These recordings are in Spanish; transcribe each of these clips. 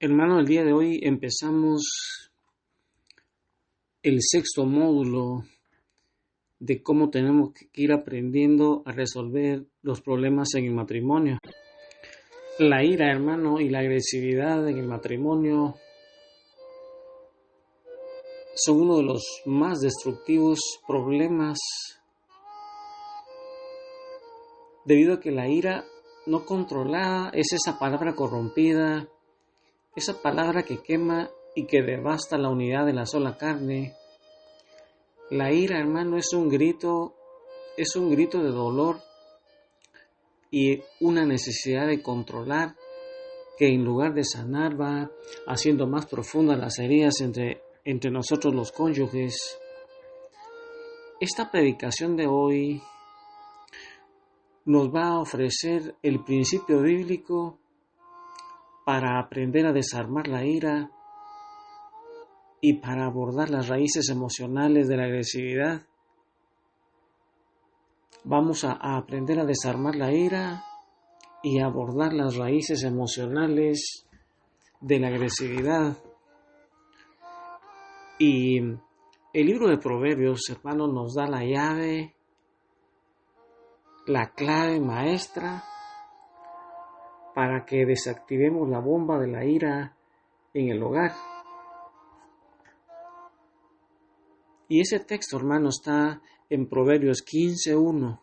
Hermano, el día de hoy empezamos el sexto módulo de cómo tenemos que ir aprendiendo a resolver los problemas en el matrimonio. La ira, hermano, y la agresividad en el matrimonio son uno de los más destructivos problemas, debido a que la ira no controlada es esa palabra corrompida, esa palabra que quema y que devasta la unidad de la sola carne. La ira, hermano, es un grito de dolor y una necesidad de controlar que en lugar de sanar va haciendo más profundas las heridas entre nosotros los cónyuges. Esta predicación de hoy nos va a ofrecer el principio bíblico para aprender a desarmar la ira y para abordar las raíces emocionales de la agresividad. Vamos a aprender a desarmar la ira y a abordar las raíces emocionales de la agresividad. Y el libro de Proverbios, hermano, nos da la llave, la clave maestra para que desactivemos la bomba de la ira en el hogar. Y ese texto, hermano, está en Proverbios 15:1.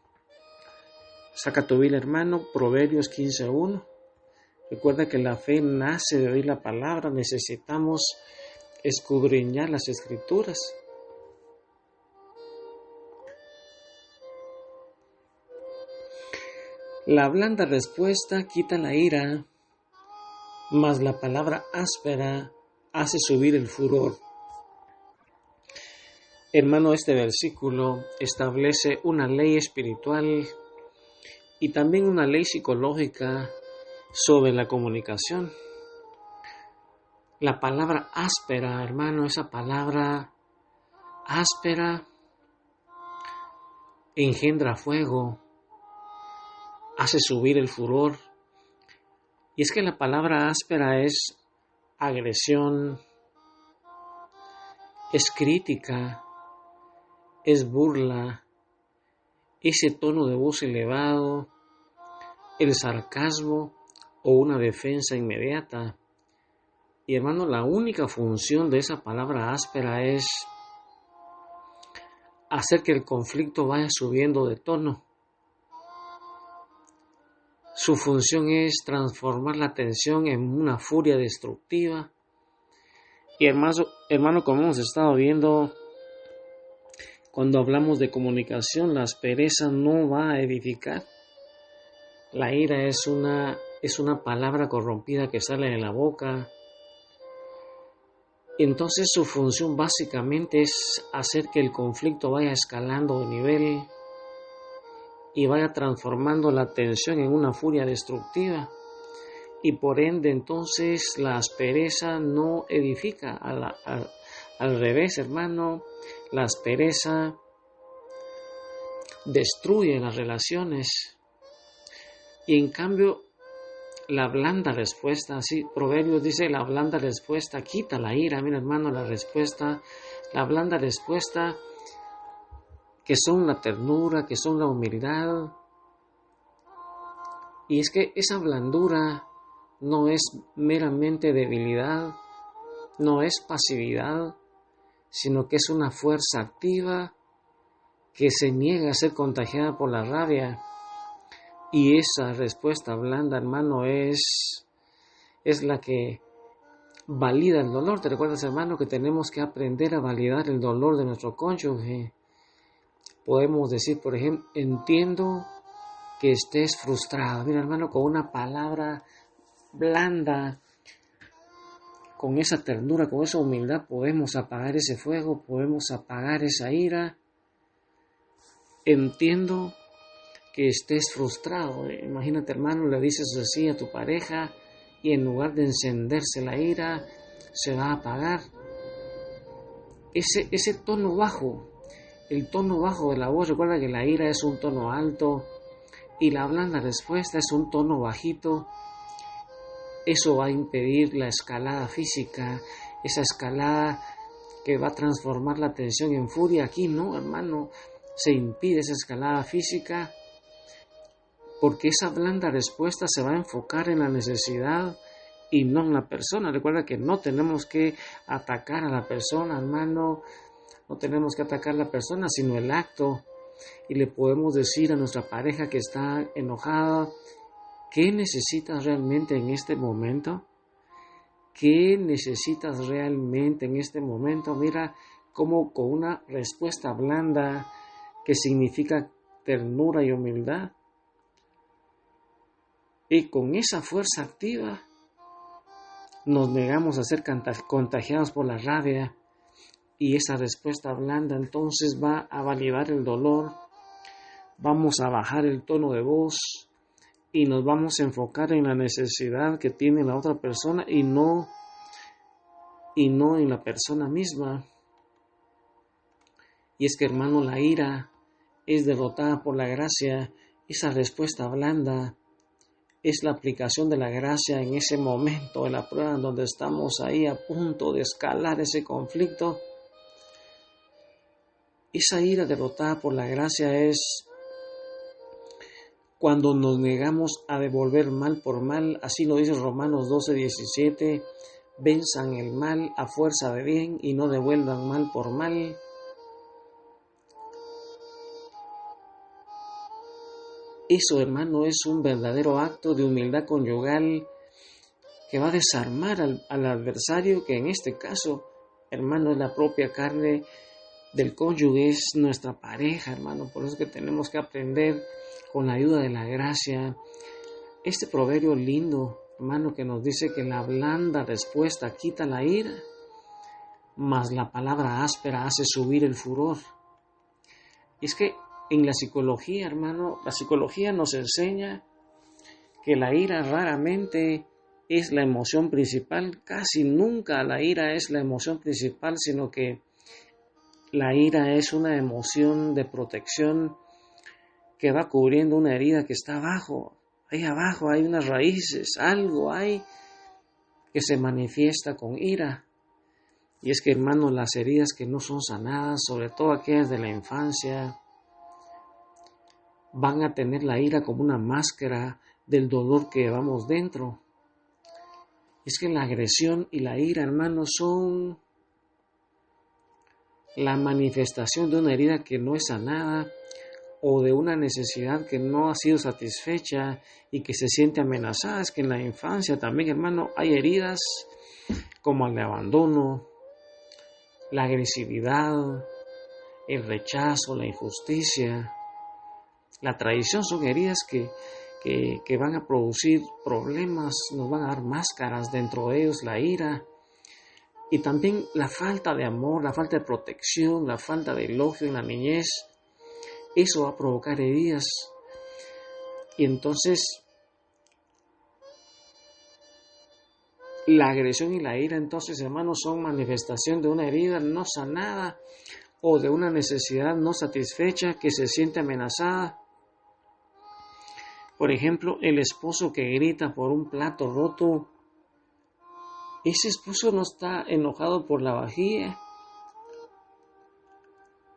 Saca tu Biblia, hermano, Proverbios 15:1. Recuerda que la fe nace de oír la palabra. Necesitamos escudriñar las Escrituras. La blanda respuesta quita la ira, mas la palabra áspera hace subir el furor. Hermano, este versículo establece una ley espiritual y también una ley psicológica sobre la comunicación. La palabra áspera, hermano, esa palabra áspera engendra fuego, hace subir el furor. Y es que la palabra áspera es agresión, es crítica, es burla, ese tono de voz elevado, el sarcasmo o una defensa inmediata. Y hermano, la única función de esa palabra áspera es hacer que el conflicto vaya subiendo de tono. Su función es transformar la tensión en una furia destructiva. Y hermano, como hemos estado viendo, cuando hablamos de comunicación, la aspereza no va a edificar. La ira es una palabra corrompida que sale de la boca. Entonces su función básicamente es hacer que el conflicto vaya escalando de nivel y vaya transformando la tensión en una furia destructiva. Y por ende, entonces, la aspereza no edifica. Al revés, hermano, la aspereza destruye las relaciones. Y en cambio, la blanda respuesta, así Proverbios dice, la blanda respuesta quita la ira. Mira, hermano, la blanda respuesta, que son la ternura, que son la humildad. Y es que esa blandura no es meramente debilidad, no es pasividad, sino que es una fuerza activa que se niega a ser contagiada por la rabia. Y esa respuesta blanda, hermano, es la que valida el dolor. ¿Te recuerdas, hermano, que tenemos que aprender a validar el dolor de nuestro cónyuge? Podemos decir, por ejemplo, entiendo que estés frustrado. Mira, hermano, con una palabra blanda, con esa ternura, con esa humildad, podemos apagar ese fuego, podemos apagar esa ira. Entiendo que estés frustrado. Imagínate, hermano, le dices así a tu pareja y en lugar de encenderse la ira, se va a apagar. Ese tono bajo, el tono bajo de la voz, recuerda que la ira es un tono alto y la blanda respuesta es un tono bajito. Eso va a impedir la escalada física, esa escalada que va a transformar la tensión en furia. Aquí no, hermano, se impide esa escalada física porque esa blanda respuesta se va a enfocar en la necesidad y no en la persona. Recuerda que no tenemos que atacar a la persona, hermano, no tenemos que atacar a la persona, sino el acto. Y le podemos decir a nuestra pareja que está enojada, ¿qué necesitas realmente en este momento? ¿Qué necesitas realmente en este momento? Mira cómo con una respuesta blanda que significa ternura y humildad, y con esa fuerza activa nos negamos a ser contagiados por la rabia, y esa respuesta blanda entonces va a validar el dolor. Vamos a bajar el tono de voz y nos vamos a enfocar en la necesidad que tiene la otra persona y no en la persona misma. Y es que, hermano, la ira es derrotada por la gracia. Esa respuesta blanda es la aplicación de la gracia en ese momento de la prueba en donde estamos ahí a punto de escalar ese conflicto. Esa ira derrotada por la gracia es cuando nos negamos a devolver mal por mal. Así lo dice Romanos 12:17. Venzan el mal a fuerza de bien y no devuelvan mal por mal. Eso, hermano, es un verdadero acto de humildad conyugal que va a desarmar al adversario, que en este caso, hermano, es la propia carne del cónyuge, es nuestra pareja, hermano. Por eso es que tenemos que aprender con la ayuda de la gracia. Este proverbio lindo, hermano, que nos dice que la blanda respuesta quita la ira, mas la palabra áspera hace subir el furor. Y es que en la psicología, hermano, la psicología nos enseña que la ira raramente es la emoción principal. Casi nunca la ira es la emoción principal, sino que la ira es una emoción de protección que va cubriendo una herida que está abajo. Ahí abajo hay unas raíces, algo hay que se manifiesta con ira. Y es que, hermano, las heridas que no son sanadas, sobre todo aquellas de la infancia, van a tener la ira como una máscara del dolor que llevamos dentro. Es que la agresión y la ira, hermano, son la manifestación de una herida que no es sanada o de una necesidad que no ha sido satisfecha y que se siente amenazada. Es que en la infancia también, hermano, hay heridas como el de abandono, la agresividad, el rechazo, la injusticia, la traición. Son heridas que van a producir problemas, nos van a dar máscaras dentro de ellos, la ira. Y también la falta de amor, la falta de protección, la falta de elogio en la niñez, eso va a provocar heridas. Y entonces la agresión y la ira, entonces, hermanos, son manifestación de una herida no sanada o de una necesidad no satisfecha que se siente amenazada. Por ejemplo, el esposo que grita por un plato roto. Ese esposo no está enojado por la vajilla,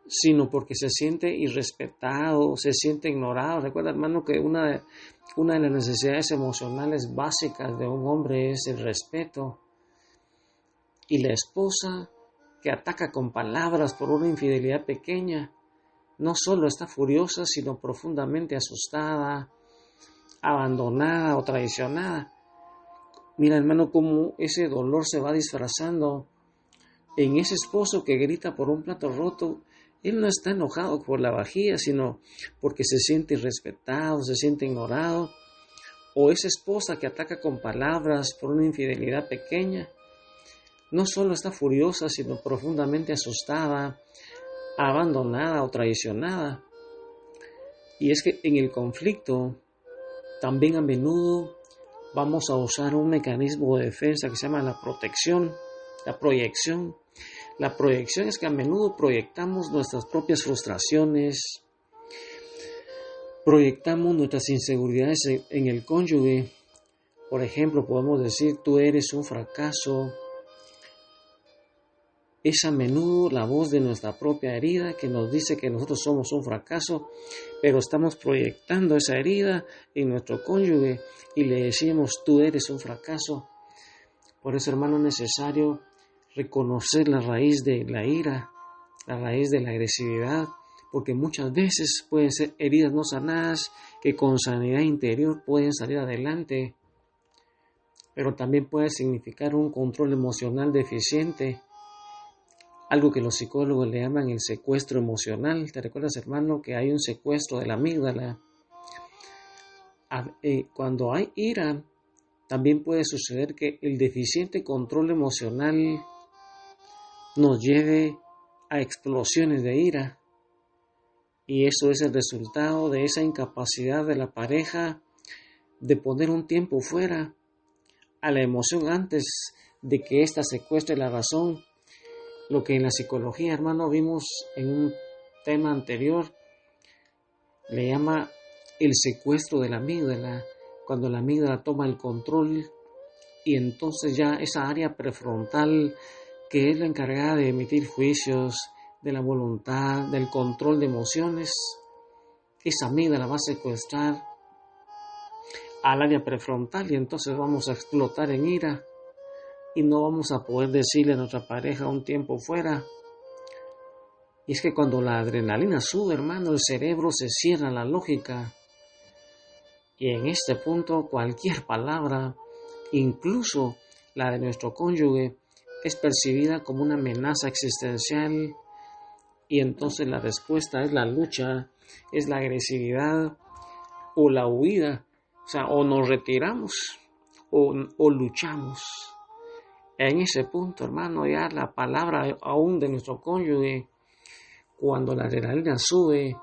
sino porque se siente irrespetado, se siente ignorado. Recuerda, hermano, que una de las necesidades emocionales básicas de un hombre es el respeto. Y la esposa que ataca con palabras por una infidelidad pequeña, no solo está furiosa, sino profundamente asustada, abandonada o traicionada. Mira, hermano, cómo ese dolor se va disfrazando en ese esposo que grita por un plato roto. Él no está enojado por la vajilla, sino porque se siente irrespetado, se siente ignorado. O esa esposa que ataca con palabras por una infidelidad pequeña, no solo está furiosa, sino profundamente asustada, abandonada o traicionada. Y es que en el conflicto, también a menudo vamos a usar un mecanismo de defensa que se llama la protección, la proyección. La proyección es que a menudo proyectamos nuestras propias frustraciones, proyectamos nuestras inseguridades en el cónyuge, Por ejemplo, podemos decir, tú eres un fracaso. Es a menudo la voz de nuestra propia herida que nos dice que nosotros somos un fracaso, pero estamos proyectando esa herida en nuestro cónyuge y le decimos, tú eres un fracaso. Por eso, hermano, es necesario reconocer la raíz de la ira, la raíz de la agresividad, porque muchas veces pueden ser heridas no sanadas que con sanidad interior pueden salir adelante, pero también puede significar un control emocional deficiente, algo que los psicólogos le llaman el secuestro emocional. ¿Te recuerdas, hermano, que hay un secuestro de la amígdala? Cuando hay ira, también puede suceder que el deficiente control emocional nos lleve a explosiones de ira. Y eso es el resultado de esa incapacidad de la pareja de poner un tiempo fuera a la emoción antes de que ésta secuestre la razón. Lo que en la psicología, hermano, vimos en un tema anterior, le llama el secuestro de la amígdala, cuando la amígdala toma el control y entonces ya esa área prefrontal, que es la encargada de emitir juicios, de la voluntad, del control de emociones, esa amígdala va a secuestrar al área prefrontal y entonces vamos a explotar en ira y no vamos a poder decirle a nuestra pareja un tiempo fuera. Y es que cuando la adrenalina sube, hermano, el cerebro se cierra a la lógica. Y en este punto cualquier palabra, incluso la de nuestro cónyuge, es percibida como una amenaza existencial y entonces la respuesta es la lucha, es la agresividad o la huida. O sea, o nos retiramos o luchamos. En ese punto, hermano, ya la palabra aún de nuestro cónyuge, cuando la adrenalina sube,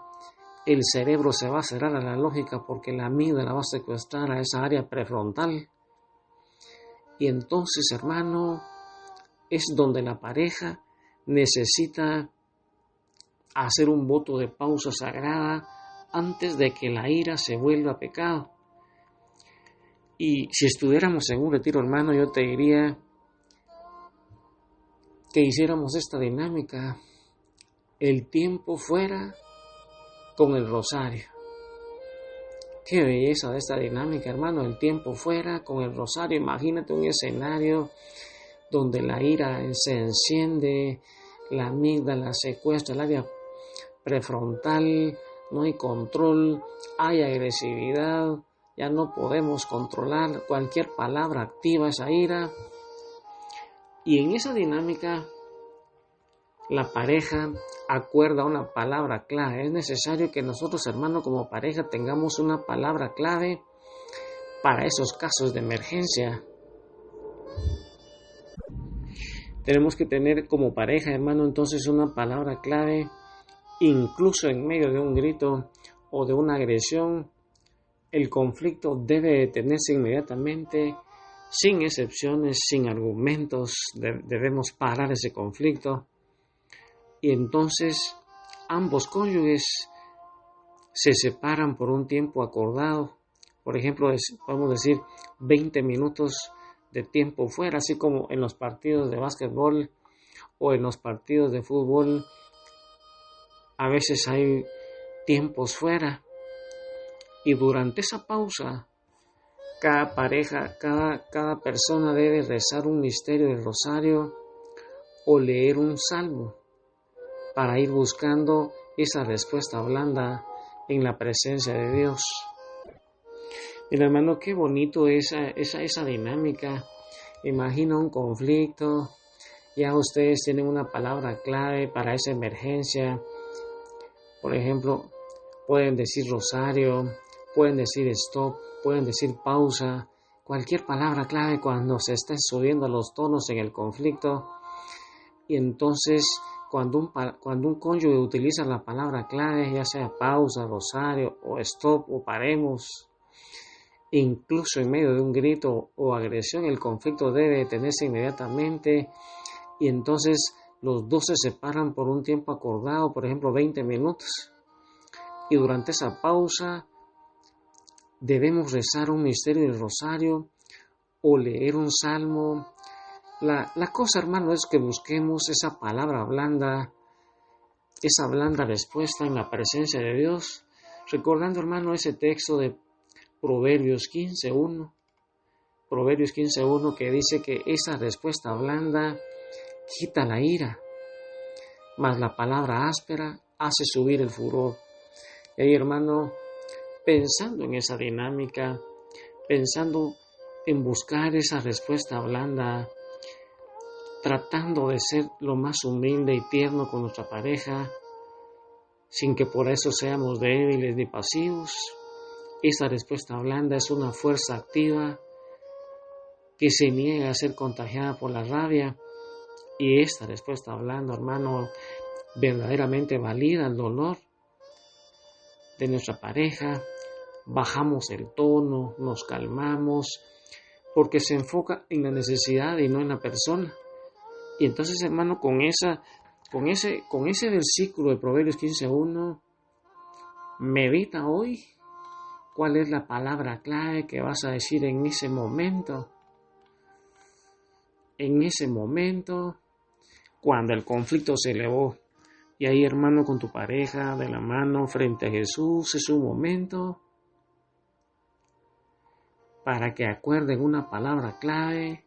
el cerebro se va a cerrar a la lógica porque la amígdala va a secuestrar a esa área prefrontal. Y entonces, hermano, es donde la pareja necesita hacer un voto de pausa sagrada antes de que la ira se vuelva pecado. Y si estuviéramos en un retiro, hermano, yo te diría que hiciéramos esta dinámica, el tiempo fuera con el rosario. Qué belleza de esta dinámica, hermano, el tiempo fuera con el rosario. Imagínate un escenario donde la ira se enciende, la amígdala secuestra el área prefrontal, no hay control, hay agresividad, ya no podemos controlar, cualquier palabra activa esa ira. Y en esa dinámica, la pareja acuerda una palabra clave. Es necesario que nosotros, hermanos, como pareja, tengamos una palabra clave para esos casos de emergencia. Tenemos que tener como pareja, hermano, entonces una palabra clave, incluso en medio de un grito o de una agresión. El conflicto debe detenerse inmediatamente, sin excepciones, sin argumentos. Debemos parar ese conflicto. Y entonces ambos cónyuges se separan por un tiempo acordado. Por ejemplo, podemos decir 20 minutos de tiempo fuera, así como en los partidos de básquetbol o en los partidos de fútbol. A veces hay tiempos fuera. Y durante esa pausa, cada pareja, cada persona debe rezar un misterio del rosario o leer un salmo para ir buscando esa respuesta blanda en la presencia de Dios. Mira, hermano, qué bonito esa dinámica. Imagina un conflicto, ya ustedes tienen una palabra clave para esa emergencia. Por ejemplo, pueden decir rosario, pueden decir stop, pueden decir pausa, cualquier palabra clave cuando se estén subiendo los tonos en el conflicto. Y entonces, cuando un cónyuge utiliza la palabra clave, ya sea pausa, rosario o stop o paremos, incluso en medio de un grito o agresión, el conflicto debe detenerse inmediatamente y entonces los dos se separan por un tiempo acordado, por ejemplo 20 minutos. Y durante esa pausa debemos rezar un misterio del rosario o leer un salmo. La cosa, hermano, es que busquemos esa palabra blanda, esa blanda respuesta en la presencia de Dios, recordando, hermano, ese texto de Proverbios 15:1. Proverbios 15:1 que dice que esa respuesta blanda quita la ira, mas la palabra áspera hace subir el furor. Y ahí, hermano, pensando en esa dinámica, pensando en buscar esa respuesta blanda, tratando de ser lo más humilde y tierno con nuestra pareja, sin que por eso seamos débiles ni pasivos. Esa respuesta blanda es una fuerza activa que se niega a ser contagiada por la rabia, y esta respuesta blanda, hermano, verdaderamente valida el dolor de nuestra pareja. Bajamos el tono, nos calmamos, porque se enfoca en la necesidad y no en la persona. Y entonces, hermano, con ese versículo de Proverbios 15:1, medita hoy cuál es la palabra clave que vas a decir en ese momento. En ese momento, cuando el conflicto se elevó. Y ahí, hermano, con tu pareja de la mano frente a Jesús, es un momento para que acuerden una palabra clave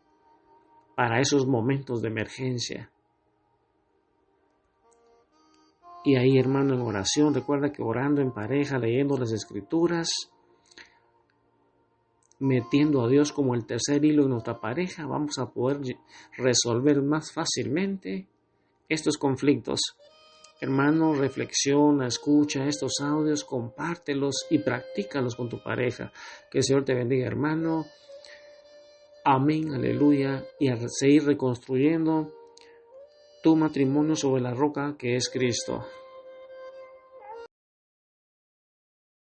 para esos momentos de emergencia. Y ahí, hermano, en oración, recuerda que orando en pareja, leyendo las Escrituras, metiendo a Dios como el tercer hilo en nuestra pareja, vamos a poder resolver más fácilmente estos conflictos. Hermano, reflexiona, escucha estos audios, compártelos y practícalos con tu pareja. Que el Señor te bendiga, hermano. Amén, aleluya. Y a seguir reconstruyendo tu matrimonio sobre la roca que es Cristo.